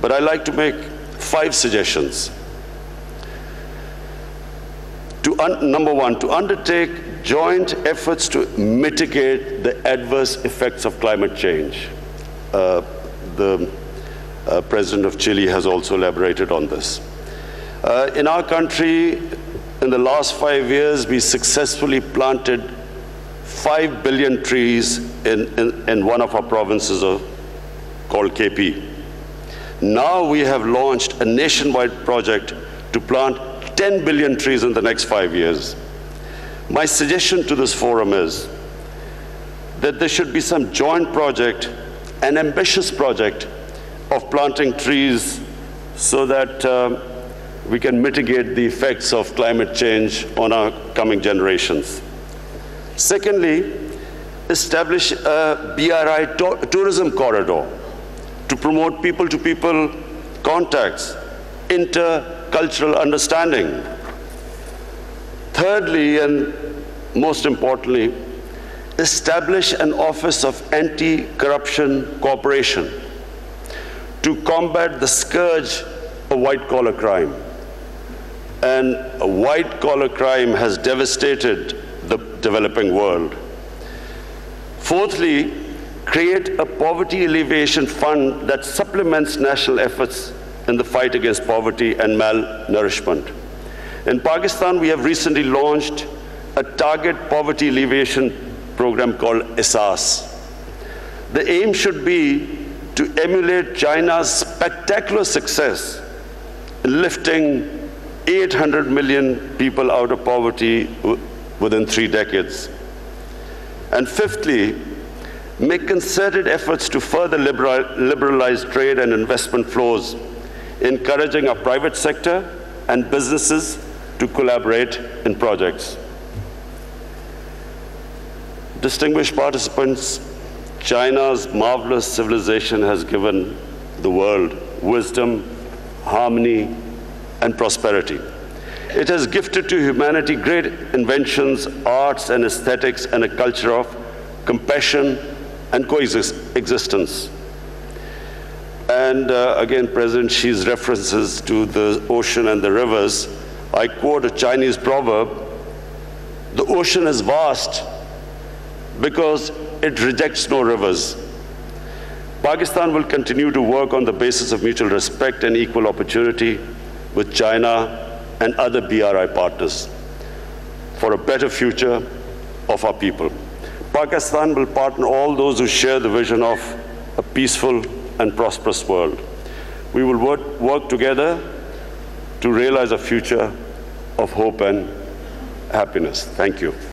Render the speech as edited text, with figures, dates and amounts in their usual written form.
but I'd like to make 5 suggestions. Number 1, to undertake joint efforts to mitigate the adverse effects of climate change. The President of Chile has also elaborated on this. In our country, in the last 5 years, we successfully planted 5 billion trees in one of our provinces called KP. Now we have launched a nationwide project to plant 10 billion trees in the next 5 years. My suggestion to this forum is that there should be some joint project, an ambitious project of planting trees so that we can mitigate the effects of climate change on our coming generations. Secondly, establish a BRI tourism corridor to promote people-to-people contacts, intercultural understanding. Thirdly, and most importantly, establish an office of anti-corruption cooperation to combat the scourge of white-collar crime. And white-collar crime has devastated the developing world. Fourthly, create a poverty alleviation fund that supplements national efforts in the fight against poverty and malnourishment. In Pakistan, we have recently launched a target poverty alleviation program called ESAS. The aim should be to emulate China's spectacular success in lifting 800 million people out of poverty within 3 decades. And fifthly, make concerted efforts to further liberalize trade and investment flows, encouraging our private sector and businesses to collaborate in projects. Distinguished participants, China's marvelous civilization has given the world wisdom, harmony, and prosperity. It has gifted to humanity great inventions, arts, and aesthetics, and a culture of compassion and coexistence. And again, President Xi's references to the ocean and the rivers, I quote a Chinese proverb, "The ocean is vast because it rejects no rivers." Pakistan will continue to work on the basis of mutual respect and equal opportunity with China and other BRI partners for a better future of our people. Pakistan will partner all those who share the vision of a peaceful and prosperous world. We will work together to realize a future of hope and happiness. Thank you.